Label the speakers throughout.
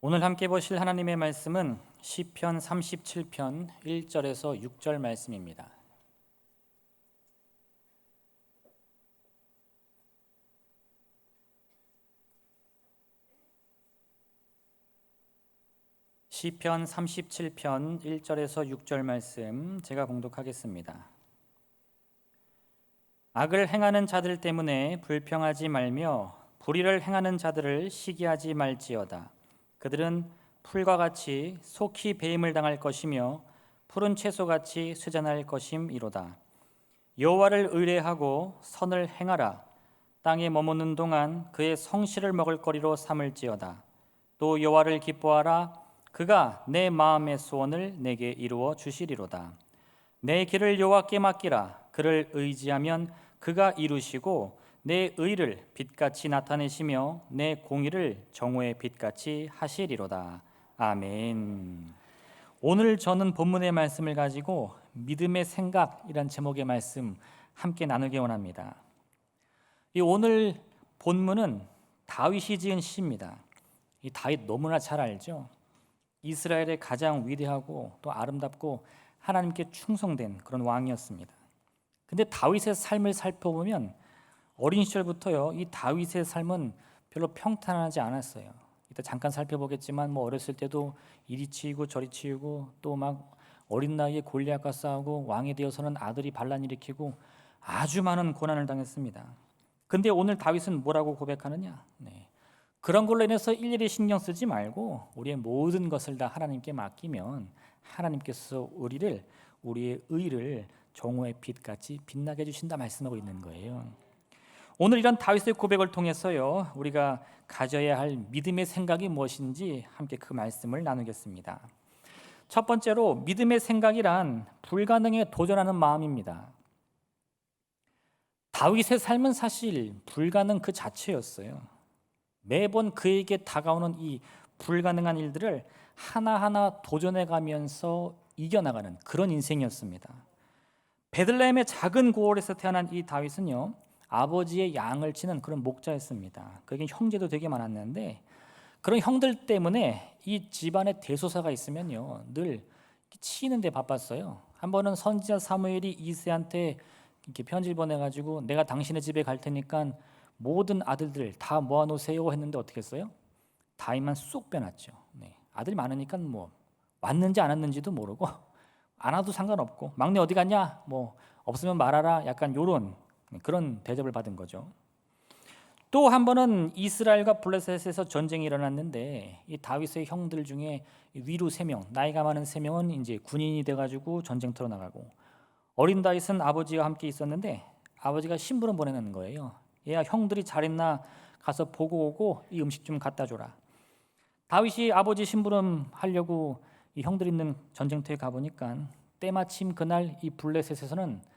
Speaker 1: 오늘 함께 보실 하나님의 말씀은 시편 37편 1절에서 6절 말씀입니다. 시편 37편 1절에서 6절 말씀 제가 봉독하겠습니다. 악을 행하는 자들 때문에 불평하지 말며 불의를 행하는 자들을 시기하지 말지어다. 그들은 풀과 같이 속히 배임을 당할 것이며 푸른 채소같이 쇠잔할 것임이로다. 여호와를 의뢰하고 선을 행하라. 땅에 머무는 동안 그의 성실을 먹을 거리로 삼을지어다. 또 여호와를 기뻐하라. 그가 내 마음의 소원을 내게 이루어 주시리로다. 내 길을 여호와께 맡기라. 그를 의지하면 그가 이루시고 내 의를 빛같이 나타내시며 내 공의를 정오의 빛같이 하시리로다. 아멘. 오늘 저는 본문의 말씀을 가지고 믿음의 생각이란 제목의 말씀 함께 나누기 원합니다. 이 오늘 본문은 다윗이 지은 시입니다. 이 다윗 너무나 잘 알죠. 이스라엘의 가장 위대하고 또 아름답고 하나님께 충성된 그런 왕이었습니다. 근데 다윗의 삶을 살펴보면 어린 시절부터요, 이 다윗의 삶은 별로 평탄하지 않았어요. 이따 잠깐 살펴보겠지만 어렸을 때도 이리 치이고 저리 치이고 또 막 어린 나이에 골리앗과 싸우고 왕이 되어서는 아들이 반란 일으키고 아주 많은 고난을 당했습니다. 근데 오늘 다윗은 뭐라고 고백하느냐? 그런 걸로 인해서 일일이 신경 쓰지 말고 우리의 모든 것을 다 하나님께 맡기면 하나님께서 우리의 의를 정오의 빛같이 빛나게 해주신다 말씀하고 있는 거예요. 오늘 이런 다윗의 고백을 통해서요, 우리가 가져야 할 믿음의 생각이 무엇인지 함께 그 말씀을 나누겠습니다. 첫 번째로 믿음의 생각이란 불가능에 도전하는 마음입니다. 다윗의 삶은 사실 불가능 그 자체였어요. 매번 그에게 다가오는 이 불가능한 일들을 하나하나 도전해가면서 이겨나가는 그런 인생이었습니다. 베들레헴의 작은 고을에서 태어난 이 다윗은요, 아버지의 양을 치는 그런 목자였습니다. 그에게 형제도 되게 많았는데 그런 형들 때문에 이 집안에 대소사가 있으면요, 늘 치는 데 바빴어요. 한 번은 선지자 사무엘이 이새한테 이렇게 편지를 보내가지고 내가 당신의 집에 갈 테니까 모든 아들들 다 모아놓으세요 했는데 어떻게 했어요? 다윗만 쏙 빼놨죠. 아들이 많으니까 왔는지 안 왔는지도 모르고 안 와도 상관없고 막내 어디 갔냐? 없으면 말하라. 약간 요런 그런 대접을 받은 거죠. 또 한 번은 이스라엘과 블레셋에서 전쟁이 일어났는데 이 다윗의 형들 중에 위로 3명, 나이가 많은 3명은 이제 군인이 돼가지고 전쟁터로 나가고 어린 다윗은 아버지와 함께 있었는데 아버지가 심부름 보내는 거예요. 얘야 형들이 잘했나 가서 보고 오고 이 음식 좀 갖다 줘라. 다윗이 아버지 심부름 하려고 이 형들 있는 전쟁터에 가보니까 때마침 그날 이 블레셋에서는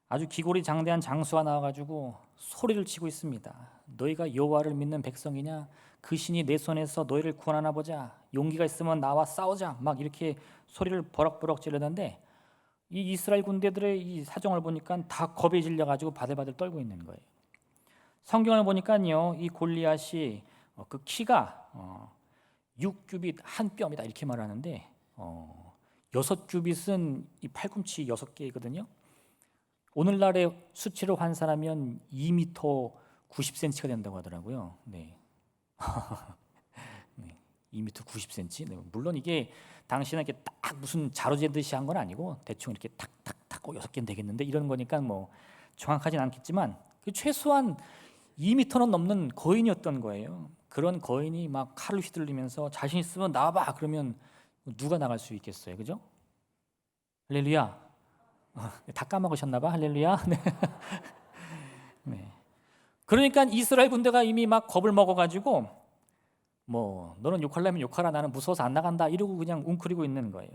Speaker 1: 아주 기골이 장대한 장수가 나와가지고 소리를 치고 있습니다. 너희가 여호와를 믿는 백성이냐? 그 신이 내 손에서 너희를 구원하나 보자. 용기가 있으면 나와 싸우자. 막 이렇게 소리를 버럭버럭 지르는데 이 이스라엘 군대들의 이 사정을 보니까 다 겁에 질려가지고 바들바들 떨고 있는 거예요. 성경을 보니까요, 이 골리앗이 그 키가 6규빗 한 뼘이다 이렇게 말하는데 6규빗은 이 팔꿈치 6개거든요. 오늘날의 수치로 환산하면 2m 90cm가 된다고 하더라고요. 2m 90cm. 물론 이게 당시는 이렇게 딱 무슨 자로 재듯이 한 건 아니고 대충 이렇게 탁탁탁 6개는 되겠는데 이런 거니까 정확하진 않겠지만 최소한 2m는 넘는 거인이었던 거예요. 그런 거인이 막 칼을 휘둘리면서 자신 있으면 나와봐 그러면 누가 나갈 수 있겠어요, 그죠? 할렐루야. 다 까먹으셨나 봐. 할렐루야. 네. 그러니까 이스라엘 군대가 이미 막 겁을 먹어가지고 너는 욕하려면 욕하라. 나는 무서워서 안 나간다. 이러고 그냥 웅크리고 있는 거예요.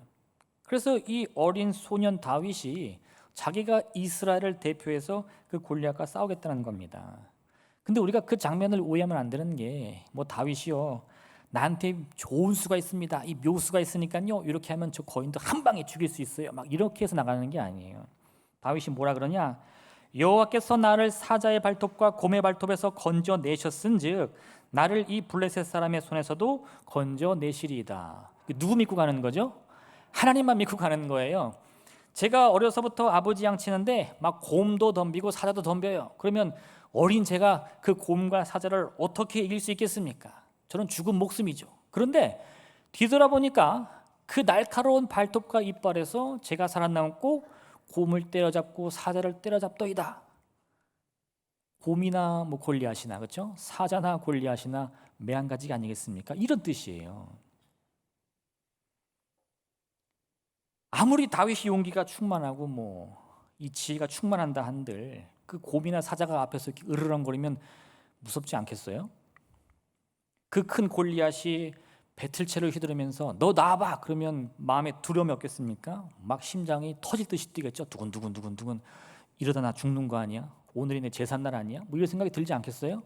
Speaker 1: 그래서 이 어린 소년 다윗이 자기가 이스라엘을 대표해서 그 골리앗과 싸우겠다는 겁니다. 근데 우리가 그 장면을 오해하면 안 되는 게 다윗이요, 나한테 좋은 수가 있습니다. 이 묘수가 있으니까요. 이렇게 하면 저 거인도 한 방에 죽일 수 있어요. 막 이렇게 해서 나가는 게 아니에요. 다윗이 뭐라 그러냐? 여호와께서 나를 사자의 발톱과 곰의 발톱에서 건져내셨은즉 나를 이 블레셋 사람의 손에서도 건져내시리이다. 누구 믿고 가는 거죠? 하나님만 믿고 가는 거예요. 제가 어려서부터 아버지 양치는데 막 곰도 덤비고 사자도 덤벼요. 그러면 어린 제가 그 곰과 사자를 어떻게 이길 수 있겠습니까? 저는 죽은 목숨이죠. 그런데 뒤돌아보니까 그 날카로운 발톱과 이빨에서 제가 살아남고 곰을 때려잡고 사자를 때려잡더이다. 곰이나 뭐 골리앗이나, 그렇죠? 사자나 골리앗이나 매한가지가 아니겠습니까? 이런 뜻이에요. 아무리 다윗이 용기가 충만하고 뭐 이 지혜가 충만한다 한들 그 곰이나 사자가 앞에서 이렇게 으르렁거리면 무섭지 않겠어요? 그 큰 골리앗이 배틀채를 휘두르면서 너 나와봐 그러면 마음에 두려움이 없겠습니까? 막 심장이 터질 듯이 뛰겠죠. 두근두근 이러다 나 죽는 거 아니야? 오늘이 내 제삿날 아니야? 뭐 이런 생각이 들지 않겠어요?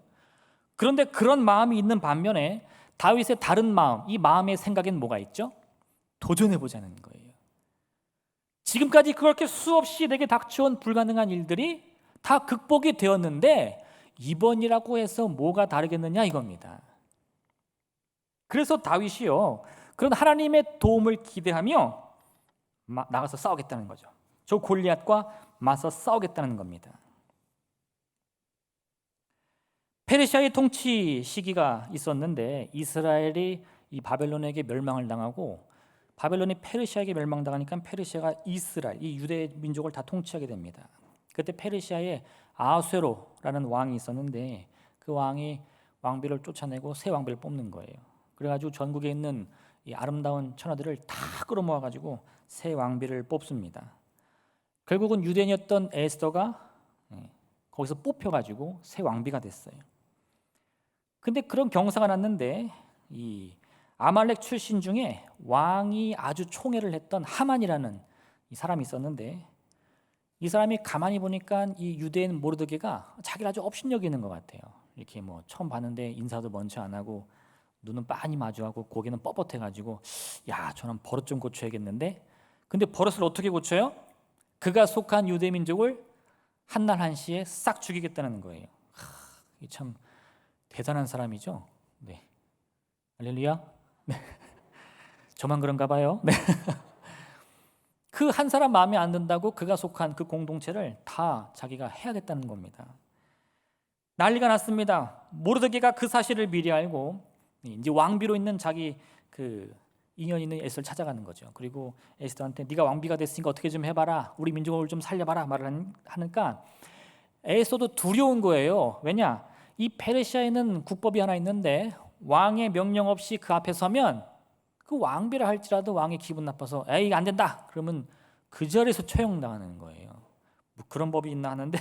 Speaker 1: 그런데 그런 마음이 있는 반면에 다윗의 다른 마음, 이 마음의 생각엔 뭐가 있죠? 도전해보자는 거예요. 지금까지 그렇게 수없이 내게 닥쳐온 불가능한 일들이 다 극복이 되었는데 이번이라고 해서 뭐가 다르겠느냐 이겁니다. 그래서 다윗이요, 그런 하나님의 도움을 기대하며 나가서 싸우겠다는 거죠. 저 골리앗과 맞서 싸우겠다는 겁니다. 페르시아의 통치 시기가 있었는데 이스라엘이 이 바벨론에게 멸망을 당하고 바벨론이 페르시아에게 멸망당하니까 페르시아가 이스라엘, 이 유대 민족을 다 통치하게 됩니다. 그때 페르시아에 아수에로라는 왕이 있었는데 그 왕이 왕비를 쫓아내고 새 왕비를 뽑는 거예요. 그래가지고 전국에 있는 이 아름다운 처녀들을 다 끌어모아가지고 새 왕비를 뽑습니다. 결국은 유대인이었던 에스더가 거기서 뽑혀가지고 새 왕비가 됐어요. 근데 그런 경사가 났는데 이 아말렉 출신 중에 왕이 아주 총애를 했던 하만이라는 이 사람이 있었는데 이 사람이 가만히 보니까 이 유대인 모르드게가 자기를 아주 업신여기 있는 것 같아요. 이렇게 뭐 처음 봤는데 인사도 먼저 안 하고 눈은 빤히 마주하고 고개는 뻣뻣해가지고 야 저는 버릇 좀 고쳐야겠는데, 근데 버릇을 어떻게 고쳐요? 그가 속한 유대 민족을 한날 한시에 싹 죽이겠다는 거예요. 참 대단한 사람이죠. 네. 할렐루야. 네. 저만 그런가 봐요. 네. 그 한 사람 마음에 안 든다고 그가 속한 그 공동체를 다 자기가 해야겠다는 겁니다. 난리가 났습니다. 모르드게가 그 사실을 미리 알고 이제 왕비로 있는 자기 그 인연 있는 에스더를 찾아가는 거죠. 그리고 에스더한테 네가 왕비가 됐으니까 어떻게 좀 해봐라, 우리 민족을 좀 살려봐라 말을 하니까 에스더도 두려운 거예요. 왜냐? 이 페르시아에는 국법이 하나 있는데 왕의 명령 없이 그 앞에 서면 그 왕비라 할지라도 왕이 기분 나빠서 에이 안 된다 그러면 그 자리에서 처형당하는 거예요. 뭐 그런 법이 있나 하는데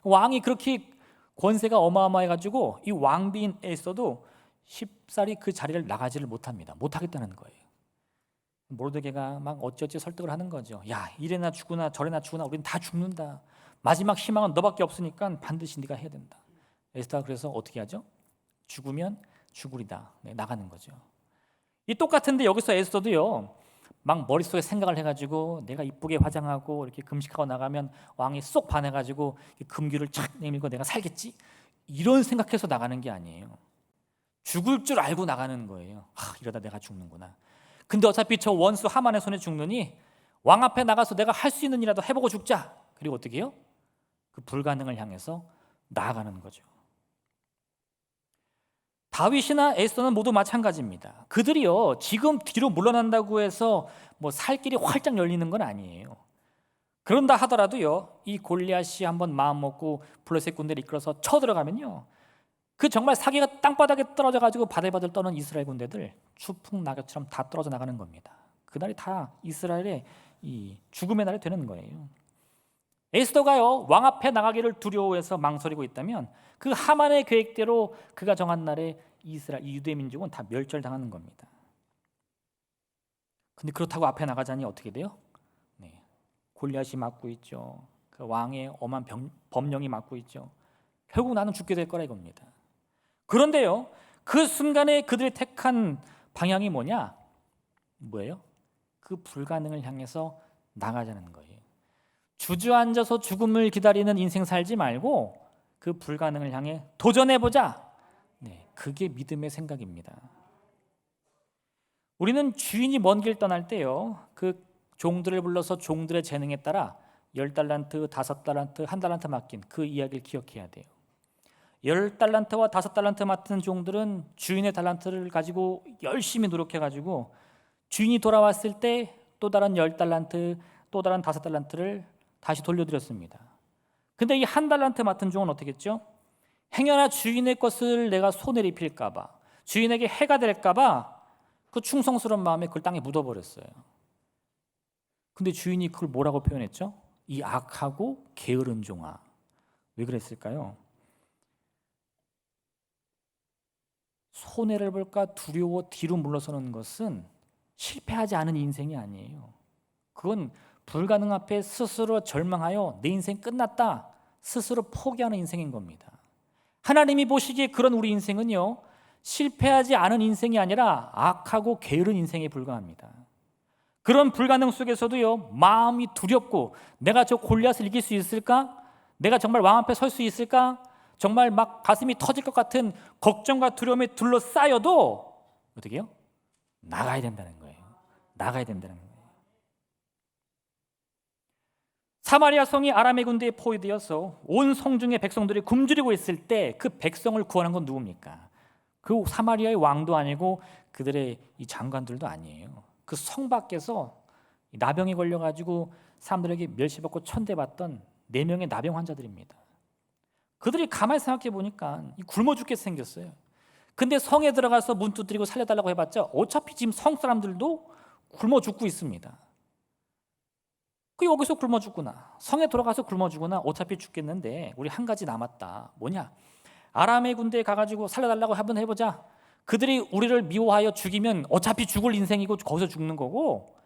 Speaker 1: 왕이 그렇게 권세가 어마어마해가지고 이 왕비인 에스더도 쉽사리 그 자리를 나가지를 못합니다. 못하겠다는 거예요. 모르드게가 막 어찌어찌 설득을 하는 거죠. 야 이래나 죽으나 저래나 죽으나 우리는 다 죽는다. 마지막 희망은 너밖에 없으니까 반드시 네가 해야 된다. 에스더가 그래서 어떻게 하죠? 죽으면 죽으리다. 네, 나가는 거죠. 이 똑같은데 여기서 에스더도요, 막 머릿속에 생각을 해가지고 내가 이쁘게 화장하고 이렇게 금식하고 나가면 왕이 쏙 반해가지고 금규를 착 내밀고 내가 살겠지, 이런 생각해서 나가는 게 아니에요. 죽을 줄 알고 나가는 거예요. 이러다 내가 죽는구나. 근데 어차피 저 원수 하만의 손에 죽느니 왕 앞에 나가서 내가 할 수 있는 일이라도 해보고 죽자. 그리고 어떻게 해요? 그 불가능을 향해서 나아가는 거죠. 다윗이나 에스더는 모두 마찬가지입니다. 그들이요 지금 뒤로 물러난다고 해서 뭐 살 길이 활짝 열리는 건 아니에요. 그런다 하더라도요 이 골리앗이 한번 마음 먹고 블레셋 군대를 이끌어서 쳐들어가면요 그 정말 사기가 땅바닥에 떨어져 가지고 바들바들 떠는 이스라엘 군대들 추풍 낙엽처럼 다 떨어져 나가는 겁니다. 그날이 다 이스라엘의 이 죽음의 날이 되는 거예요. 에스더가요 왕 앞에 나가기를 두려워해서 망설이고 있다면 그 하만의 계획대로 그가 정한 날에 이스라엘 유대 민족은 다 멸절당하는 겁니다. 근데 그렇다고 앞에 나가자니 어떻게 돼요? 네, 골리앗이 막고 있죠. 그 왕의 엄한 법령이 막고 있죠. 결국 나는 죽게 될 거라 이겁니다. 그런데요 그 순간에 그들이 택한 방향이 뭐예요? 그 불가능을 향해서 나가자는 거예요. 주저앉아서 죽음을 기다리는 인생 살지 말고 그 불가능을 향해 도전해보자, 네, 그게 믿음의 생각입니다. 우리는 주인이 먼 길 떠날 때요, 그 종들을 불러서 종들의 재능에 따라 10달란트, 5달란트, 1달란트 맡긴 그 이야기를 기억해야 돼요. 10달란트와 5달란트 맡은 종들은 주인의 달란트를 가지고 열심히 노력해가지고 주인이 돌아왔을 때 또 다른 10달란트, 또 다른 5달란트를 다시 돌려드렸습니다. 근데 이 1달란트 맡은 종은 어떻게 했죠? 행여나 주인의 것을 내가 손에 입힐까 봐, 주인에게 해가 될까 봐 그 충성스러운 마음에 그걸 땅에 묻어버렸어요. 근데 주인이 그걸 뭐라고 표현했죠? 이 악하고 게으른 종아. 왜 그랬을까요? 손해를 볼까 두려워 뒤로 물러서는 것은 실패하지 않은 인생이 아니에요. 그건 불가능 앞에 스스로 절망하여 내 인생 끝났다 스스로 포기하는 인생인 겁니다. 하나님이 보시기에 그런 우리 인생은요, 실패하지 않은 인생이 아니라 악하고 게으른 인생에 불과합니다. 그런 불가능 속에서도요, 마음이 두렵고 내가 저 골리앗을 이길 수 있을까? 내가 정말 왕 앞에 설 수 있을까? 정말 막 가슴이 터질 것 같은 걱정과 두려움에 둘러싸여도 어떻게 해요? 나가야 된다는 거예요. 나가야 된다는 거예요. 사마리아 성이 아람의 군대에 포위되어서 온 성중의 백성들이 굶주리고 있을 때 그 백성을 구원한 건 누굽니까? 그 사마리아의 왕도 아니고 그들의 이 장관들도 아니에요. 그 성 밖에서 나병에 걸려가지고 사람들에게 멸시받고 천대받던 4명의 나병 환자들입니다. 그들이 가만히 생각해 보니까 굶어 죽게 생겼어요. 근데 성에 들어가서 문 두드리고 살려달라고 해봤자 어차피 지금 성 사람들도 굶어 죽고 있습니다. 그 여기서 굶어 죽구나, 성에 들어가서 굶어 죽구나, 어차피 죽겠는데 우리 한 가지 남았다. 뭐냐? 아람의 군대에 가가지고 살려달라고 한번 해보자. 그들이 우리를 미워하여 죽이면 어차피 죽을 인생이고 거기서 죽는 거고,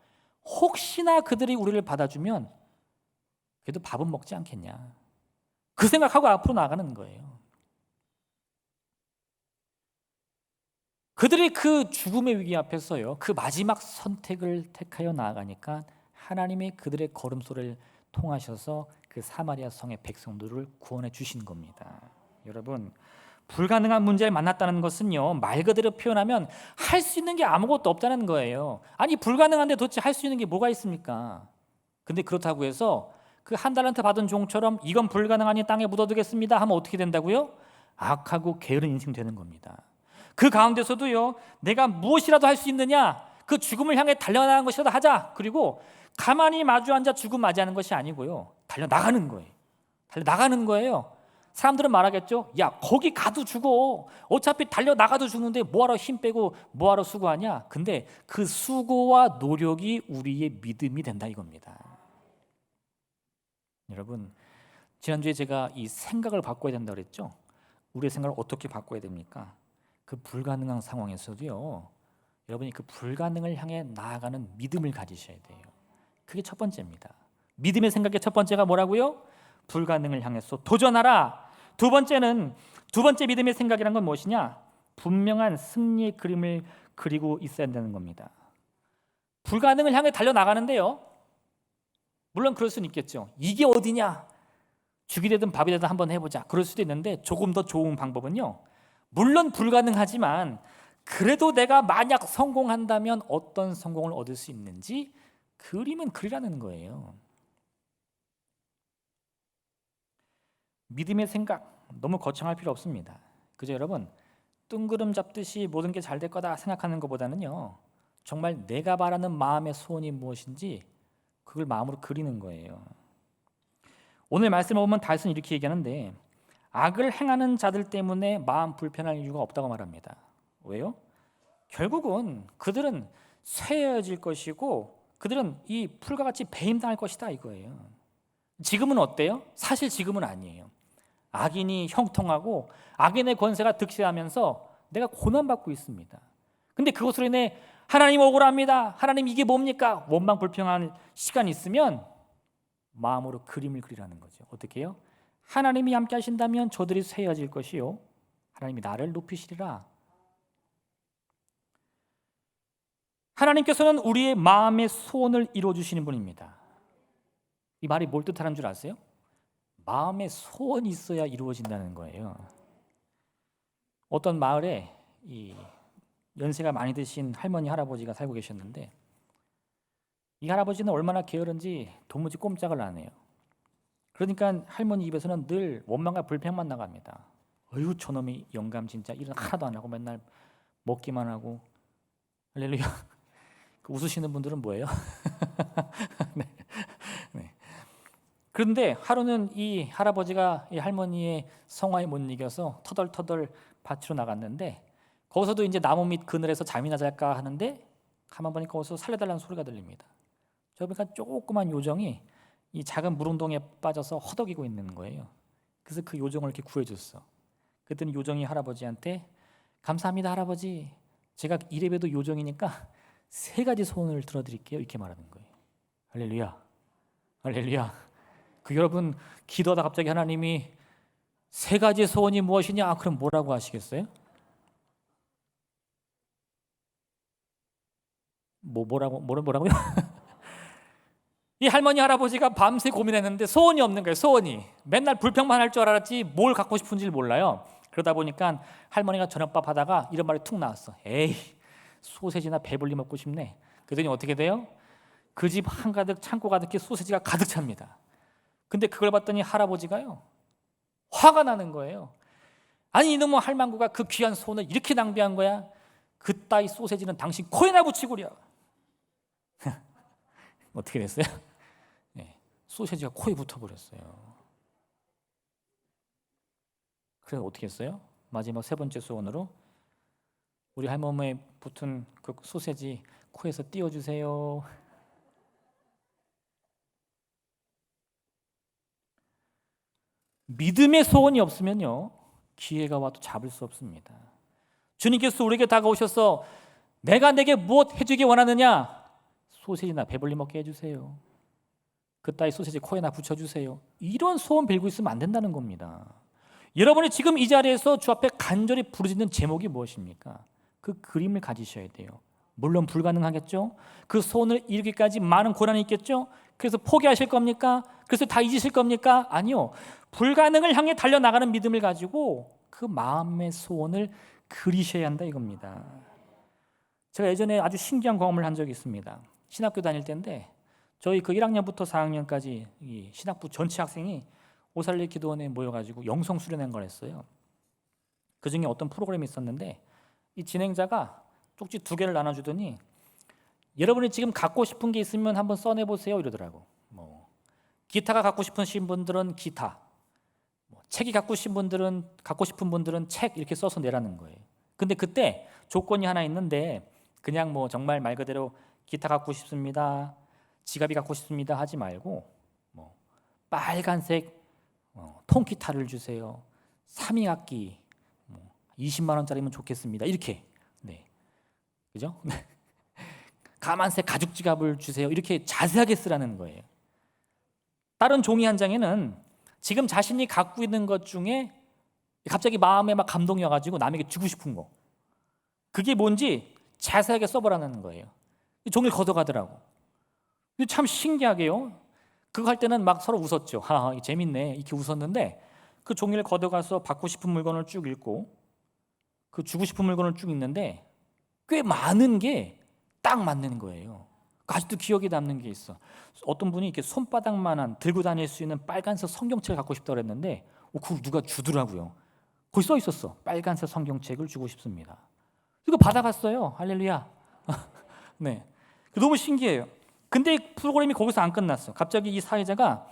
Speaker 1: 혹시나 그들이 우리를 받아주면 그래도 밥은 먹지 않겠냐, 그 생각하고 앞으로 나가는 거예요. 그들이 그 죽음의 위기 앞에서요, 그 마지막 선택을 택하여 나아가니까 하나님이 그들의 걸음소리를 통하셔서 그 사마리아 성의 백성들을 구원해 주신 겁니다. 여러분, 불가능한 문제를 만났다는 것은요, 말 그대로 표현하면 할 수 있는 게 아무것도 없다는 거예요. 아니, 불가능한데 도대체 할 수 있는 게 뭐가 있습니까? 근데 그렇다고 해서 그 1달란트 받은 종처럼 이건 불가능하니 땅에 묻어두겠습니다 하면 어떻게 된다고요? 악하고 게으른 인생 되는 겁니다. 그 가운데서도요, 내가 무엇이라도 할 수 있느냐, 그 죽음을 향해 달려나가는 것이라도 하자. 그리고 가만히 마주 앉아 죽음 맞이하는 것이 아니고요, 달려나가는 거예요. 달려나가는 거예요. 사람들은 말하겠죠. 야, 거기 가도 죽어. 어차피 달려나가도 죽는데 뭐하러 힘 빼고 뭐하러 수고하냐. 근데 그 수고와 노력이 우리의 믿음이 된다 이겁니다. 여러분, 지난주에 제가 이 생각을 바꿔야 된다고 그랬죠. 우리의 생각을 어떻게 바꿔야 됩니까? 그 불가능한 상황에서도요, 여러분이 그 불가능을 향해 나아가는 믿음을 가지셔야 돼요. 그게 첫 번째입니다. 믿음의 생각의 첫 번째가 뭐라고요? 불가능을 향해서 도전하라. 두 번째 믿음의 생각이란 건 무엇이냐? 분명한 승리의 그림을 그리고 있어야 된다는 겁니다. 불가능을 향해 달려나가는데요, 물론 그럴 수는 있겠죠. 이게 어디냐? 죽이 되든 밥이 되든 한번 해보자. 그럴 수도 있는데 조금 더 좋은 방법은요, 물론 불가능하지만 그래도 내가 만약 성공한다면 어떤 성공을 얻을 수 있는지 그림은 그리라는 거예요. 믿음의 생각 너무 거창할 필요 없습니다. 그죠 여러분? 뜬구름 잡듯이 모든 게 잘 될 거다 생각하는 것보다는요, 정말 내가 바라는 마음의 소원이 무엇인지 그걸 마음으로 그리는 거예요. 오늘 말씀을 보면 다윗은 이렇게 얘기하는데, 악을 행하는 자들 때문에 마음 불편할 이유가 없다고 말합니다. 왜요? 결국은 그들은 쇠해질 것이고 그들은 이 풀과 같이 배임당할 것이다 이거예요. 지금은 어때요? 사실 지금은 아니에요. 악인이 형통하고 악인의 권세가 득세하면서 내가 고난받고 있습니다. 근데 그것으로 인해 하나님 억울합니다, 하나님 이게 뭡니까? 원망 불평한 시간이 있으면 마음으로 그림을 그리라는 거죠. 어떻게 해요? 하나님이 함께 하신다면 저들이 쇠해질 것이요, 하나님이 나를 높이시리라. 하나님께서는 우리의 마음의 소원을 이루어주시는 분입니다. 이 말이 뭘 뜻하는 줄 아세요? 마음의 소원이 있어야 이루어진다는 거예요. 어떤 마을에 이 연세가 많이 드신 할머니 할아버지가 살고 계셨는데, 이 할아버지는 얼마나 게으른지 도무지 꼼짝을 안 해요. 그러니까 할머니 입에서는 늘 원망과 불평만 나갑니다. 어휴, 저놈이 영감 진짜 일은 하나도 안 하고 맨날 먹기만 하고. 할렐루야. 그 웃으시는 분들은 뭐예요? 네. 네. 그런데 하루는 이 할아버지가 이 할머니의 성화에 못 이겨서 터덜터덜 밭으로 나갔는데, 거기서도 이제 나무 밑 그늘에서 잠이나 잘까 하는데 가만 보니까 거기서 살려달라는 소리가 들립니다. 저 보니까 조그만 요정이 이 작은 물웅덩이에 빠져서 허덕이고 있는 거예요. 그래서 그 요정을 이렇게 구해줬어. 그랬더니 요정이 할아버지한테, 감사합니다 할아버지, 제가 이래봬도 요정이니까 3가지 소원을 들어드릴게요, 이렇게 말하는 거예요. 할렐루야, 할렐루야. 여러분 기도하다 갑자기 하나님이 3가지 소원이 무엇이냐? 그럼 뭐라고 하시겠어요? 뭐라고요? 이 할머니 할아버지가 밤새 고민했는데 소원이 없는 거예요. 소원이 맨날 불평만 할 줄 알았지 뭘 갖고 싶은지를 몰라요. 그러다 보니까 할머니가 저녁밥 하다가 이런 말이 툭 나왔어. 에이, 소세지나 배불리 먹고 싶네. 그랬더니 어떻게 돼요? 그 집 한가득 창고 가득히 소세지가 가득 찹니다. 근데 그걸 봤더니 할아버지가요, 화가 나는 거예요. 아니 이놈의 할망구가 그 귀한 소원을 이렇게 낭비한 거야? 그따위 소세지는 당신 코에나 붙이구려. 어떻게 됐어요? 네, 소세지가 코에 붙어버렸어요. 그래서 어떻게 했어요? 마지막 3번째 소원으로 우리 할머니에 붙은 그 소세지 코에서 띄워주세요. 믿음의 소원이 없으면요, 기회가 와도 잡을 수 없습니다. 주님께서 우리에게 다가오셔서 내가 내게 무엇 해주기 원하느냐? 소세지나 배불리 먹게 해주세요. 그따위 소세지 코에나 붙여주세요. 이런 소원 빌고 있으면 안 된다는 겁니다. 여러분이 지금 이 자리에서 주 앞에 간절히 부르짖는 제목이 무엇입니까? 그 그림을 가지셔야 돼요. 물론 불가능하겠죠. 그 소원을 이루기까지 많은 고난이 있겠죠. 그래서 포기하실 겁니까? 그래서 다 잊으실 겁니까? 아니요. 불가능을 향해 달려나가는 믿음을 가지고 그 마음의 소원을 그리셔야 한다 이겁니다. 제가 예전에 아주 신기한 경험을 한 적이 있습니다. 신학교 다닐 때인데 저희 그 1학년부터 4학년까지 이 신학부 전체 학생이 오살리 기도원에 모여가지고 영성 수련회 걸 했어요. 그 중에 어떤 프로그램이 있었는데 이 진행자가 쪽지 2개를 나눠주더니 여러분이 지금 갖고 싶은 게 있으면 한번 써내보세요 이러더라고. 기타가 갖고 싶으신 분들은 기타, 책이 갖고 싶은 분들은 책 이렇게 써서 내라는 거예요. 근데 그때 조건이 하나 있는데 그냥 정말 말 그대로 기타 갖고 싶습니다, 지갑이 갖고 싶습니다 하지 말고 빨간색 통기타를 주세요, 3인악기 20만 원짜리면 좋겠습니다 이렇게. 네, 그죠? 까만색 가죽 지갑을 주세요 이렇게 자세하게 쓰라는 거예요. 다른 종이 한 장에는 지금 자신이 갖고 있는 것 중에 갑자기 마음에 막 감동이 와가지고 남에게 주고 싶은 거, 그게 뭔지 자세하게 써보라는 거예요. 종이를 걷어가더라고. 참 신기하게요, 그거 할 때는 막 서로 웃었죠. 하하, 재밌네 이렇게 웃었는데 그 종이를 걷어가서 받고 싶은 물건을 쭉 읽고 그 주고 싶은 물건을 쭉 읽는데 꽤 많은 게 딱 맞는 거예요. 아직도 기억에 남는 게 있어. 어떤 분이 이렇게 손바닥만한 들고 다닐 수 있는 빨간색 성경책을 갖고 싶다고 했는데 그걸 누가 주더라고요. 거기 써 있었어. 빨간색 성경책을 주고 싶습니다. 이거 받아갔어요. 할렐루야. 네, 너무 신기해요. 근데 프로그램이 거기서 안 끝났어. 갑자기 이 사회자가,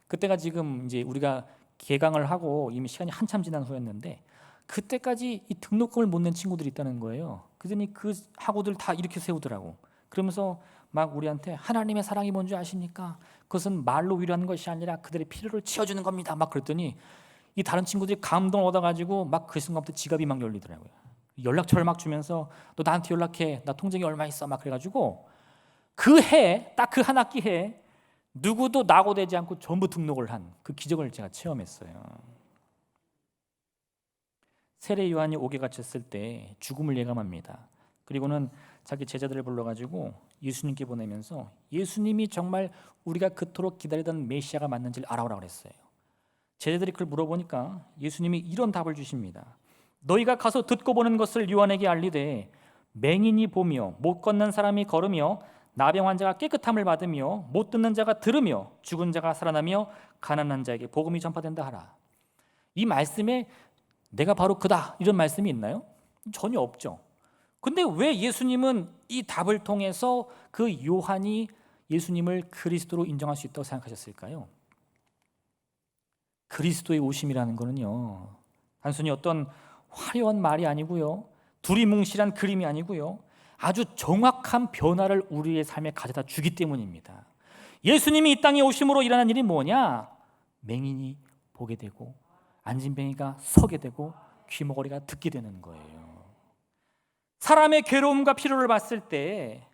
Speaker 1: 그때가 지금 이제 우리가 개강을 하고 이미 시간이 한참 지난 후였는데 그때까지 이 등록금을 못 낸 친구들이 있다는 거예요. 그러니 그 학우들 다 이렇게 세우더라고. 그러면서 막 우리한테 하나님의 사랑이 뭔지 아십니까? 그것은 말로 위로하는 것이 아니라 그들의 필요를 채워주는 겁니다. 막 그랬더니 이 다른 친구들이 감동을 얻어가지고 막 그 순간부터 지갑이 막 열리더라고요. 연락처를 막 주면서 너 나한테 연락해. 나 통장에 얼마 있어. 막 그래가지고 그 해, 딱 그 한 학기 해 누구도 낙오되지 않고 전부 등록을 한 그 기적을 제가 체험했어요. 세례 요한이 옥에 갇혔을 때 죽음을 예감합니다. 그리고는 자기 제자들을 불러가지고 예수님께 보내면서 예수님이 정말 우리가 그토록 기다리던 메시아가 맞는지를 알아오라고 그랬어요. 제자들이 그걸 물어보니까 예수님이 이런 답을 주십니다. 너희가 가서 듣고 보는 것을 요한에게 알리되 맹인이 보며 못 걷는 사람이 걸으며 나병 환자가 깨끗함을 받으며 못 듣는 자가 들으며 죽은 자가 살아나며 가난한 자에게 복음이 전파된다 하라. 이 말씀에 내가 바로 그다 이런 말씀이 있나요? 전혀 없죠. 근데 왜 예수님은 이 답을 통해서 그 요한이 예수님을 그리스도로 인정할 수 있다고 생각하셨을까요? 그리스도의 오심이라는 거는요, 단순히 어떤 화려한 말이 아니고요, 두리뭉실한 그림이 아니고요, 아주 정확한 변화를 우리의 삶에 가져다 주기 때문입니다. 예수님이 이 땅에 오심으로 일어난 일이 뭐냐? 맹인이 보게 되고 안진뱅이가 서게 되고 귀머거리가 듣게 되는 거예요. 사람의 괴로움과 필요를 봤을 때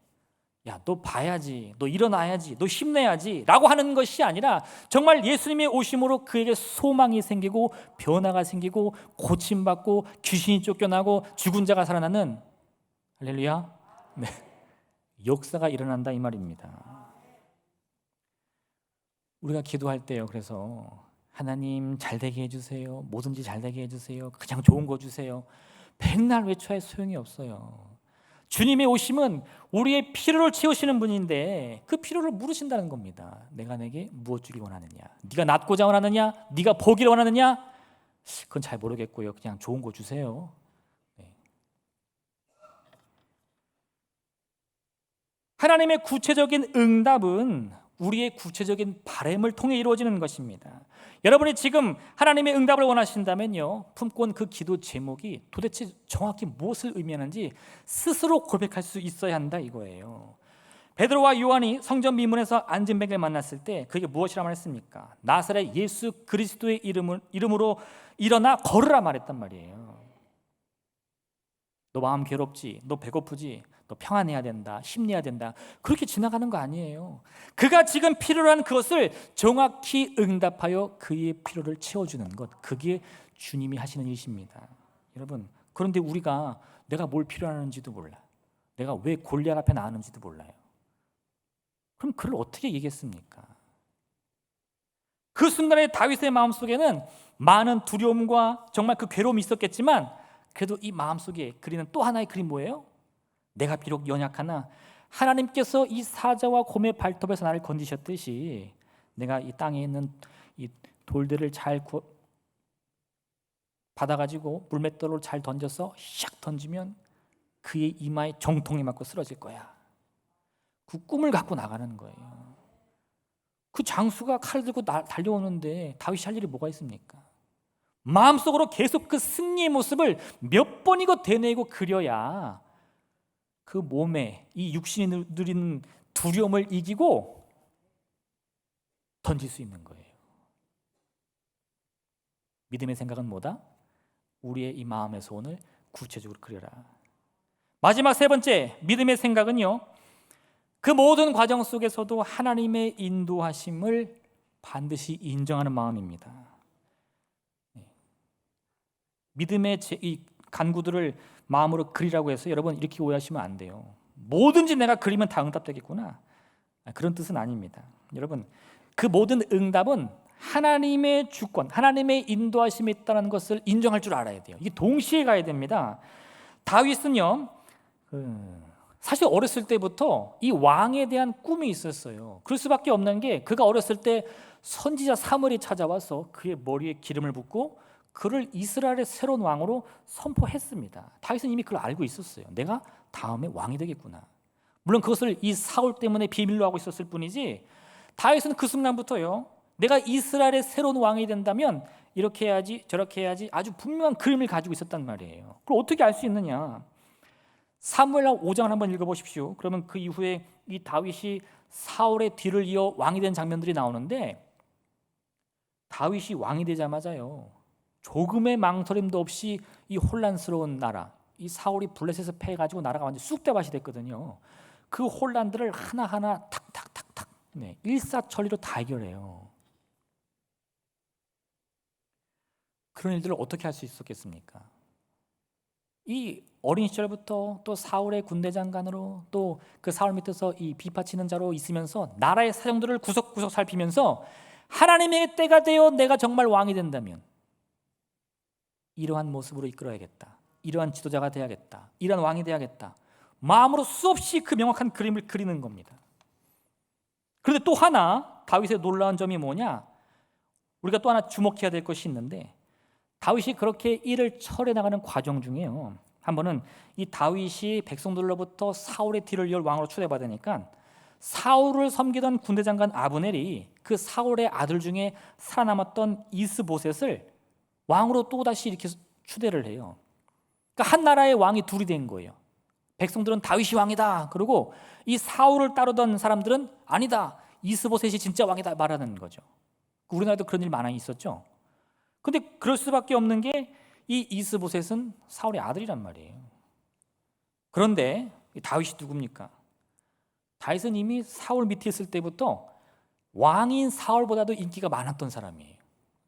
Speaker 1: 야, 너 봐야지, 너 일어나야지, 너 힘내야지 라고 하는 것이 아니라 정말 예수님의 오심으로 그에게 소망이 생기고 변화가 생기고 고침받고 귀신이 쫓겨나고 죽은 자가 살아나는, 할렐루야, 네, 역사가 일어난다 이 말입니다. 우리가 기도할 때요, 그래서 하나님 잘 되게 해주세요, 뭐든지 잘 되게 해주세요, 그냥 좋은 거 주세요, 백날 외쳐야 소용이 없어요. 주님의 오심은 우리의 필요를 채우시는 분인데 그 필요를 물으신다는 겁니다. 내가 내게 무엇 주길 원하느냐? 네가 낫고자 원하느냐? 네가 보기를 원하느냐? 그건 잘 모르겠고요. 그냥 좋은 거 주세요. 네. 하나님의 구체적인 응답은 우리의 구체적인 바람을 통해 이루어지는 것입니다. 여러분이 지금 하나님의 응답을 원하신다면요, 품고 온 그 기도 제목이 도대체 정확히 무엇을 의미하는지 스스로 고백할 수 있어야 한다 이거예요. 베드로와 요한이 성전 미문에서 안진뱅이를 만났을 때 그게 무엇이라 말했습니까? 나사렛 예수 그리스도의 이름으로 일어나 걸으라 말했단 말이에요. 너 마음 괴롭지? 너 배고프지? 너 평안해야 된다, 힘내야 된다, 그렇게 지나가는 거 아니에요. 그가 지금 필요로 한 그것을 정확히 응답하여 그의 필요를 채워주는 것, 그게 주님이 하시는 일이십니다. 여러분, 그런데 우리가 내가 뭘 필요하는지도 몰라, 내가 왜 골리앗 앞에 나왔는지도 몰라요. 그럼 그를 어떻게 이기겠습니까? 그 순간에 다윗의 마음속에는 많은 두려움과 정말 그 괴로움이 있었겠지만 그래도 이 마음속에 그리는 또 하나의 그림 뭐예요? 내가 비록 연약하나 하나님께서 이 사자와 곰의 발톱에서 나를 건지셨듯이 내가 이 땅에 있는 이 돌들을 잘 받아가지고 물맷돌로 잘 던져서 샥 던지면 그의 이마에 정통이 맞고 쓰러질 거야. 그 꿈을 갖고 나가는 거예요. 그 장수가 칼 들고 달려오는데 다윗이 할 일이 뭐가 있습니까? 마음속으로 계속 그 승리의 모습을 몇 번이고 되뇌고 그려야 그 몸에 이 육신이 누리는 두려움을 이기고 던질 수 있는 거예요. 믿음의 생각은 뭐다? 우리의 이 마음의 소원을 구체적으로 그려라. 마지막 세 번째, 믿음의 생각은요, 그 모든 과정 속에서도 하나님의 인도하심을 반드시 인정하는 마음입니다. 믿음의 이 간구들을 마음으로 그리라고 해서 여러분 이렇게 오해하시면 안 돼요. 뭐든지 내가 그리면 다 응답되겠구나, 그런 뜻은 아닙니다. 여러분, 그 모든 응답은 하나님의 주권, 하나님의 인도하심이 있다는 것을 인정할 줄 알아야 돼요. 이게 동시에 가야 됩니다. 다윗은요, 사실 어렸을 때부터 이 왕에 대한 꿈이 있었어요. 그럴 수밖에 없는 게 그가 어렸을 때 선지자 사무엘이 찾아와서 그의 머리에 기름을 붓고 그를 이스라엘의 새로운 왕으로 선포했습니다. 다윗은 이미 그걸 알고 있었어요. 내가 다음에 왕이 되겠구나. 물론 그것을 이 사울 때문에 비밀로 하고 있었을 뿐이지 다윗은 그 순간부터요, 내가 이스라엘의 새로운 왕이 된다면 이렇게 해야지 저렇게 해야지 아주 분명한 그림을 가지고 있었단 말이에요. 그걸 어떻게 알 수 있느냐? 사무엘하 5장을 한번 읽어보십시오. 그러면 그 이후에 이 다윗이 사울의 뒤를 이어 왕이 된 장면들이 나오는데 다윗이 왕이 되자마자요, 조금의 망설임도 없이 이 혼란스러운 나라, 이 사울이 블레셋에서 패해가지고 나라가 완전 쑥대밭이 됐거든요. 그 혼란들을 하나하나 탁탁탁탁 일사천리로 다 해결해요. 그런 일들을 어떻게 할 수 있었겠습니까? 이 어린 시절부터 또 사울의 군대 장관으로 또 그 사울 밑에서 이 비파치는 자로 있으면서 나라의 사정들을 구석구석 살피면서 하나님의 때가 되어 내가 정말 왕이 된다면 이러한 모습으로 이끌어야겠다, 이러한 지도자가 돼야겠다, 이러한 왕이 돼야겠다, 마음으로 수없이 그 명확한 그림을 그리는 겁니다. 그런데 또 하나 다윗의 놀라운 점이 뭐냐, 우리가 또 하나 주목해야 될 것이 있는데, 다윗이 그렇게 일을 처리해 나가는 과정 중에요, 한 번은 이 다윗이 백성들로부터 사울의 뒤를 이을 왕으로 초대받으니까 사울을 섬기던 군대 장관 아브넬이 그 사울의 아들 중에 살아남았던 이스보셋을 왕으로 또다시 이렇게 추대를 해요. 그러니까 한 나라의 왕이 둘이 된 거예요. 백성들은 다윗이 왕이다 그러고, 이 사울을 따르던 사람들은 아니다, 이스보셋이 진짜 왕이다 말하는 거죠. 우리나라도 그런 일 많이 있었죠. 근데 그럴 수밖에 없는 게 이 이스보셋은 사울의 아들이란 말이에요. 그런데 다윗이 누굽니까? 다윗은 이미 사울 밑에 있을 때부터 왕인 사울보다도 인기가 많았던 사람이에요.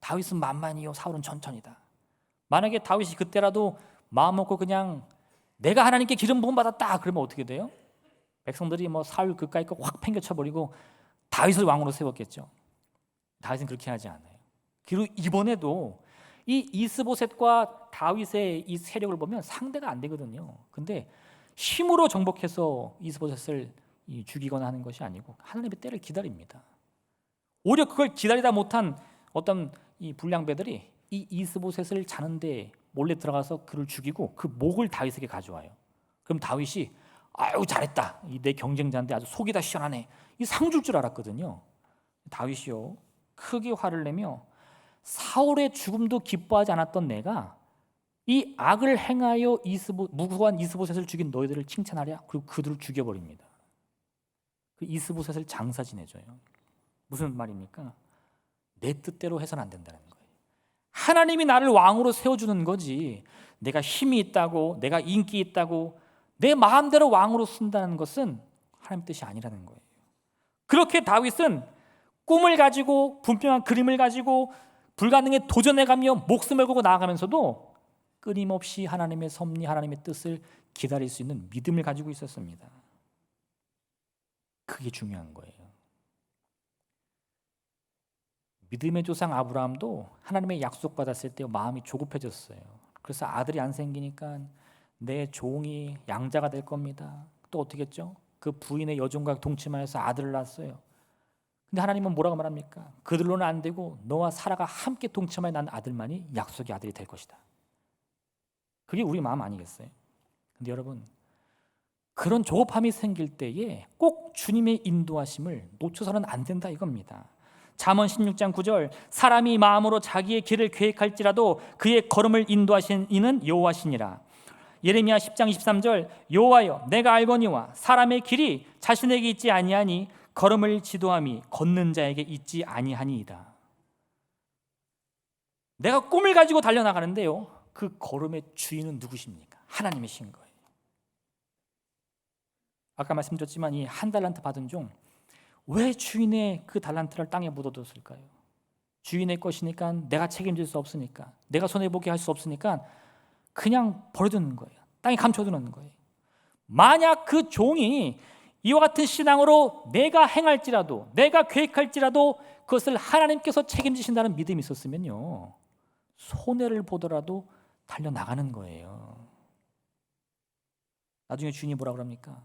Speaker 1: 다윗은 만만이요, 사울은 천천이다. 만약에 다윗이 그때라도 마음 먹고 그냥 내가 하나님께 기름 부음 받았다 그러면 어떻게 돼요? 백성들이 뭐 사울 그까이 거 확 팽개쳐버리고 다윗을 왕으로 세웠겠죠. 다윗은 그렇게 하지 않아요. 그리고 이번에도 이 이스보셋과 다윗의 이 세력을 보면 상대가 안 되거든요. 근데 힘으로 정복해서 이스보셋을 죽이거나 하는 것이 아니고 하나님의 때를 기다립니다. 오히려 그걸 기다리다 못한 어떤 이 불량배들이 이 이스보셋을 자는데 몰래 들어가서 그를 죽이고 그 목을 다윗에게 가져와요. 그럼 다윗이 아유 잘했다, 내 경쟁자인데 아주 속이 다 시원하네, 이 상 줄 줄 알았거든요. 다윗이요 크게 화를 내며 사울의 죽음도 기뻐하지 않았던 내가 이 악을 행하여 무고한 이스보셋을 죽인 너희들을 칭찬하랴. 그리고 그들을 죽여버립니다. 그 이스보셋을 장사 지내줘요. 무슨 말입니까? 내 뜻대로 해서는 안 된다는 거예요. 하나님이 나를 왕으로 세워주는 거지, 내가 힘이 있다고, 내가 인기 있다고 내 마음대로 왕으로 쓴다는 것은 하나님 뜻이 아니라는 거예요. 그렇게 다윗은 꿈을 가지고 분명한 그림을 가지고 불가능에 도전해가며 목숨을 걸고 나아가면서도 끊임없이 하나님의 섭리, 하나님의 뜻을 기다릴 수 있는 믿음을 가지고 있었습니다. 그게 중요한 거예요. 믿음의 조상 아브라함도 하나님의 약속 받았을 때 마음이 조급해졌어요. 그래서 아들이 안 생기니까 내 종이 양자가 될 겁니다. 또 어떻게 했죠? 그 부인의 여종과 동침하여서 아들을 낳았어요. 근데 하나님은 뭐라고 말합니까? 그들로는 안 되고 너와 사라가 함께 동침하여 난 아들만이 약속의 아들이 될 것이다. 그게 우리 마음 아니겠어요? 근데 여러분, 그런 조급함이 생길 때에 꼭 주님의 인도하심을 놓쳐서는 안 된다 이겁니다. 잠언 16장 9절, 사람이 마음으로 자기의 길을 계획할지라도 그의 걸음을 인도하신 이는 여호와시니라. 예레미야 10장 23절, 여호와여 내가 알거니와 사람의 길이 자신에게 있지 아니하니 걸음을 지도함이 걷는 자에게 있지 아니하니이다. 내가 꿈을 가지고 달려나가는데요, 그 걸음의 주인은 누구십니까? 하나님이신 거예요. 아까 말씀드렸지만 이 한 달란트 받은 종, 왜 주인의 그 달란트를 땅에 묻어뒀을까요? 주인의 것이니까, 내가 책임질 수 없으니까, 내가 손해보게 할 수 없으니까 그냥 버려두는 거예요. 땅에 감춰두는 거예요. 만약 그 종이 이와 같은 신앙으로 내가 행할지라도, 내가 계획할지라도 그것을 하나님께서 책임지신다는 믿음이 있었으면요, 손해를 보더라도 달려나가는 거예요. 나중에 주인이 뭐라 그럽니까?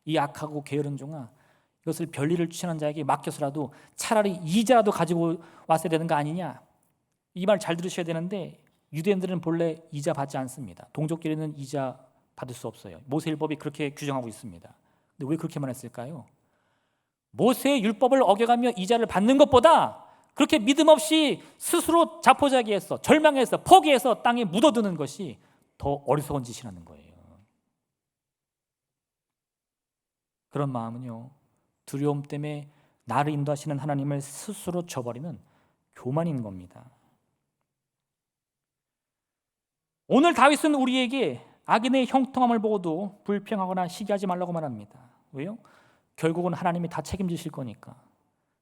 Speaker 1: 이 악하고 게으른 종아, 이것을 별일을 취하는 자에게 맡겨서라도 차라리 이자라도 가지고 왔어야 되는 거 아니냐. 이 말 잘 들으셔야 되는데, 유대인들은 본래 이자 받지 않습니다. 동족끼리는 이자 받을 수 없어요. 모세율법이 그렇게 규정하고 있습니다. 근데 왜 그렇게만 했을까요? 모세의 율법을 어겨가며 이자를 받는 것보다 그렇게 믿음 없이 스스로 자포자기해서 절망해서 포기해서 땅에 묻어두는 것이 더 어리석은 짓이라는 거예요. 그런 마음은요, 두려움 때문에 나를 인도하시는 하나님을 스스로 저버리는 교만인 겁니다. 오늘 다윗은 우리에게 악인의 형통함을 보고도 불평하거나 시기하지 말라고 말합니다. 왜요? 결국은 하나님이 다 책임지실 거니까.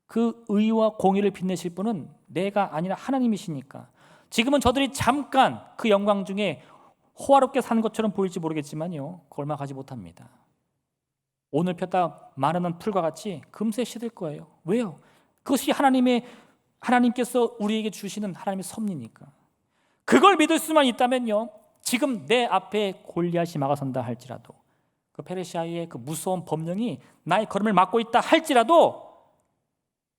Speaker 1: 그 의와 공의를 빛내실 분은 내가 아니라 하나님이시니까. 지금은 저들이 잠깐 그 영광 중에 호화롭게 사는 것처럼 보일지 모르겠지만요, 그걸 막하지 못합니다. 오늘 폈다 마르는 풀과 같이 금세 시들 거예요. 왜요? 그것이 하나님께서 우리에게 주시는 하나님의 섭리니까. 그걸 믿을 수만 있다면요, 지금 내 앞에 골리앗이 막아선다 할지라도, 그 페르시아의 그 무서운 법령이 나의 걸음을 막고 있다 할지라도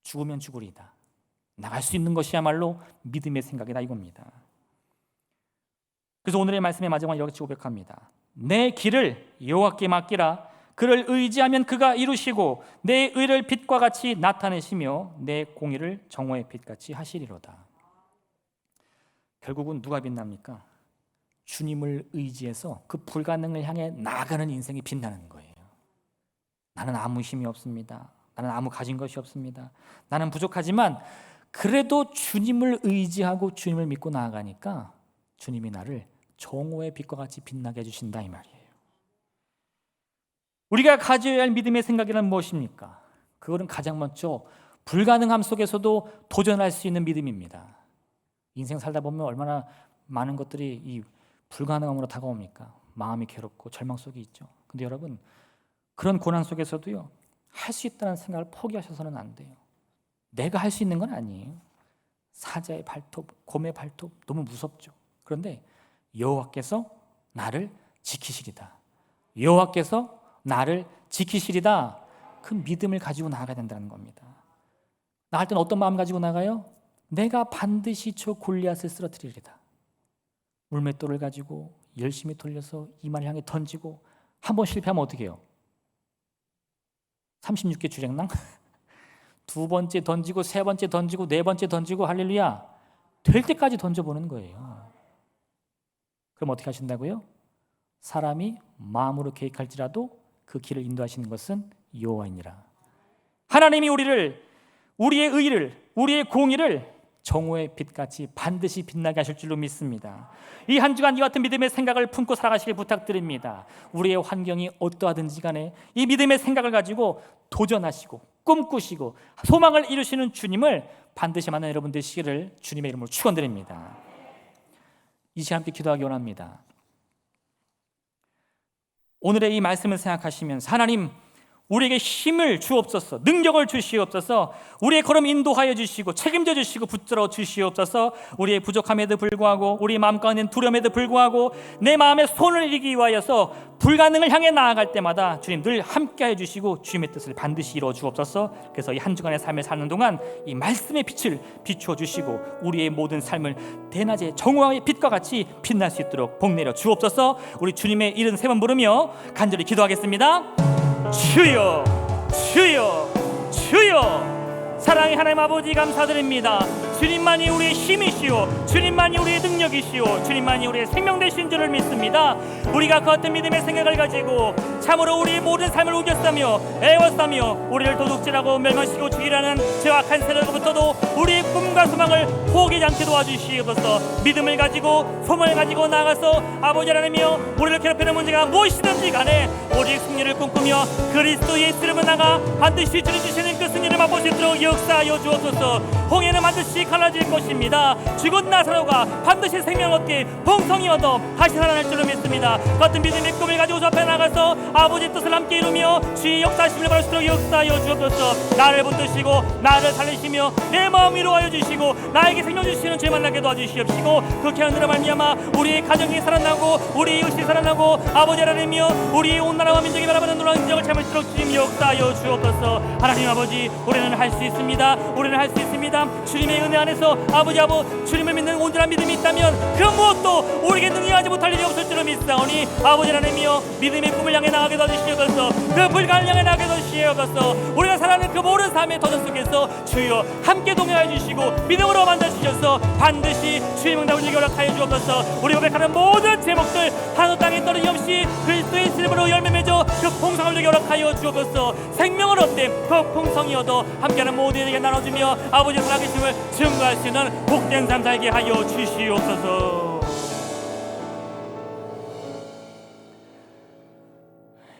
Speaker 1: 죽으면 죽으리이다. 나갈 수 있는 것이야말로 믿음의 생각이다, 이겁니다. 그래서 오늘의 말씀의 마지막에 이렇게 고백합니다. 내 길을 여호와께 맡기라. 그를 의지하면 그가 이루시고 내 의를 빛과 같이 나타내시며 내 공의를 정오의 빛같이 하시리로다. 결국은 누가 빛납니까? 주님을 의지해서 그 불가능을 향해 나아가는 인생이 빛나는 거예요. 나는 아무 힘이 없습니다. 나는 아무 가진 것이 없습니다. 나는 부족하지만 그래도 주님을 의지하고 주님을 믿고 나아가니까 주님이 나를 정오의 빛과 같이 빛나게 해주신다, 이 말이에요. 우리가 가져야 할 믿음의 생각이란 무엇입니까? 그거는 가장 먼저 불가능함 속에서도 도전할 수 있는 믿음입니다. 인생 살다 보면 얼마나 많은 것들이 이 불가능함으로 다가옵니까? 마음이 괴롭고 절망 속에 있죠. 근데 여러분, 그런 고난 속에서도요, 할 수 있다는 생각을 포기하셔서는 안 돼요. 내가 할 수 있는 건 아니에요. 사자의 발톱, 곰의 발톱, 너무 무섭죠. 그런데 여호와께서 나를 지키시리다. 여호와께서 나를 지키시리다. 그 믿음을 가지고 나아가야 된다는 겁니다. 나갈 때는 어떤 마음 가지고 나가요? 내가 반드시 저 골리앗을 쓰러뜨리리다. 물맷돌을 가지고 열심히 돌려서 이마를 향해 던지고 한 번 실패하면 어떻게 해요? 36개 주랭랑? 두 번째 던지고 세 번째 던지고 네 번째 던지고 할렐루야 될 때까지 던져보는 거예요. 그럼 어떻게 하신다고요? 사람이 마음으로 계획할지라도 그 길을 인도하시는 것은 여호와이니라. 하나님이 우리의 의를, 우리의 공의를 정오의 빛같이 반드시 빛나게 하실 줄로 믿습니다. 이 한 주간 이 같은 믿음의 생각을 품고 살아가시길 부탁드립니다. 우리의 환경이 어떠하든지 간에 이 믿음의 생각을 가지고 도전하시고 꿈꾸시고 소망을 이루시는 주님을 반드시 만나는 여러분 되시기를 주님의 이름으로 축원드립니다. 이 시간 함께 기도하기 원합니다. 오늘의 이 말씀을 생각하시면서 하나님, 우리에게 힘을 주옵소서, 능력을 주시옵소서, 우리의 걸음 인도하여 주시고 책임져 주시고 붙들어 주시옵소서. 우리의 부족함에도 불구하고 우리 마음 가운데 두려움에도 불구하고 내 마음에 손을 이기기 위하여서 불가능을 향해 나아갈 때마다 주님 늘 함께해 주시고 주님의 뜻을 반드시 이루어 주옵소서. 그래서 이 한 주간의 삶을 사는 동안 이 말씀의 빛을 비추어 주시고 우리의 모든 삶을 대낮의 정오의 빛과 같이 빛날 수 있도록 복내려 주옵소서. 우리 주님의 이름 세 번 부르며 간절히 기도하겠습니다. 주여, 주여, 주여. 사랑의 하나님 아버지 감사드립니다. 주님만이 우리의 힘이시오, 주님만이 우리의 능력이시오, 주님만이 우리의 생명 되신 줄을 믿습니다. 우리가 그 어떤 믿음의 생각을 가지고 참으로 우리의 모든 삶을 우겼다며 애웠다며 우리를 도둑질하고 멸망시키고 죽이라는 저 악한 세력으로부터도 우리의 꿈과 소망을 포기하지 않게 도와주시옵소서. 믿음을 가지고 소망을 가지고 나아가서 아버지 하나님이여 우리를 괴롭히는 문제가 무엇이든지 간에 오직 승리를 꿈꾸며 그리스도 예수 이름으로 나가 반드시 주님 주시는 그 승리를 맛볼 수 있도록 역사하여 주옵소서. 홍해는 반드시 갈라질 것입니다. 죽은 나사로가 반드시 생명을 얻게 풍성히 얻어 다시 살아날 줄로 믿습니다. 같은 믿음의 꿈을 가지고 저 앞에 나가서 아버지의 뜻을 함께 이루며 주의 역사하심을 바랄 수 있도록 역사하여 주옵소서. 나를 붙드시고 나를 살리시며 내 마음 위로하여 주시고 나에게 생명 주시는 주의 만나게 도와주시옵시고 그렇게 하느라 말미암아 우리의 가정이 살아나고 우리의 이웃이 살아나고 아버지 하나님이여 우리의 온 나라와 민족이 바라보는 놀라운 기적을 참을 수 있도록 주님 역사하여 주옵소서. 하나님 아버지, 우리는 할 수 있습니다. 우리는 할 수 있습니다. 주님의 은혜 안에서 아버지 주님을 믿는 온전한 믿음이 있다면 그 무엇도 우리에게 능력하지 못할 일이 없을 줄을 믿사오니 아버지 하나님이여 믿음의 꿈을 향해 나가게 도와주시옵소서. 그 불가능을 향해 나가게 도와주시옵소서. 우리가 살아가는 그 모든 삶의 도전 속에서 주여 함께 동행하여 주시고 믿음으로 만져주셔서 반드시 주의 응답을 이루게 허락하여 주옵소서. 우리 고백하는 모든 제목들 하늘 땅에 떨어짐 없이 그리스도의 이름으로 열매 맺어 그 풍성을 이루게 허락하여 주옵소서. 생명을 얻되 그 풍성이 얻어 함께하는 모두에게 나눠주며 아버지의 살아계심을 증거할 수 있는 복된 삶 살게 하여 주시옵소서.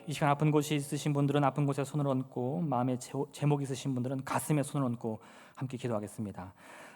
Speaker 1: 이 시간 아픈 곳이 있으신 분들은 아픈 곳에 손을 얹고 마음에 제목이 있으신 분들은 가슴에 손을 얹고 함께 기도하겠습니다.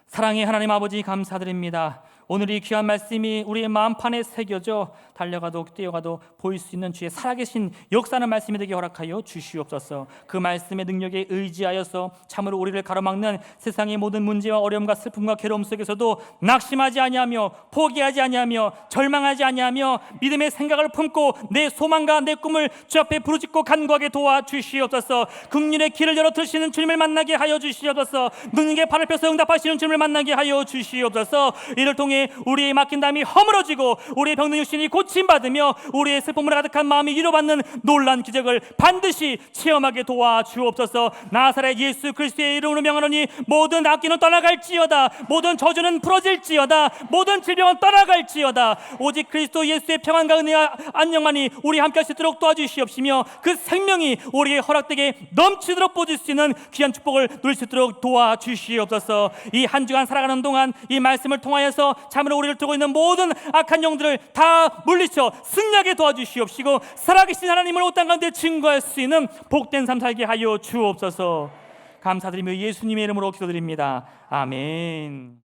Speaker 1: 사랑의 하나님 아버지, 감사드립니다. 오늘 이 귀한 말씀이 우리의 마음판에 새겨져 달려가도 뛰어가도 보일 수 있는 주의 살아계신 역사하는 말씀이 되게 허락하여 주시옵소서. 그 말씀의 능력에 의지하여서 참으로 우리를 가로막는 세상의 모든 문제와 어려움과 슬픔과 괴로움 속에서도 낙심하지 아니하며 포기하지 아니하며 절망하지 아니하며 믿음의 생각을 품고 내 소망과 내 꿈을 주 앞에 부르짖고 간구하게 도와주시옵소서. 긍휼의 길을 열어 드시는 주님을 만나게 하여 주시옵소서. 능력의 발을 펴서 응답하시는 주님을 만나게 하여 주시옵소서. 이를 통해 우리의 막힌 담이 허물어지고 우리의 병든 육신이 고침받으며 우리의 슬픔으로 가득한 마음이 위로받는 놀란 기적을 반드시 체험하게 도와주옵소서. 나사렛 예수 그리스도의 이름으로 명하노니 모든 악기는 떠나갈지어다, 모든 저주는 풀어질지어다, 모든 질병은 떠나갈지어다. 오직 그리스도 예수의 평안과 은혜와 안녕만이 우리 함께 할 수 있도록 도와주시옵시며 그 생명이 우리에게 허락되게 넘치도록 뻗을 수 있는 귀한 축복을 누릴 수 있도록 도와주시옵소서. 이 한 주간 살아가는 동안 이 말씀을 통하여서 참으로 우리를 두고 있는 모든 악한 영들을 다 물리쳐 승리하게 도와주시옵시고 살아계신 하나님을 온 땅 가운데 증거할 수 있는 복된 삶 살게 하여 주옵소서. 감사드리며 예수님의 이름으로 기도드립니다. 아멘.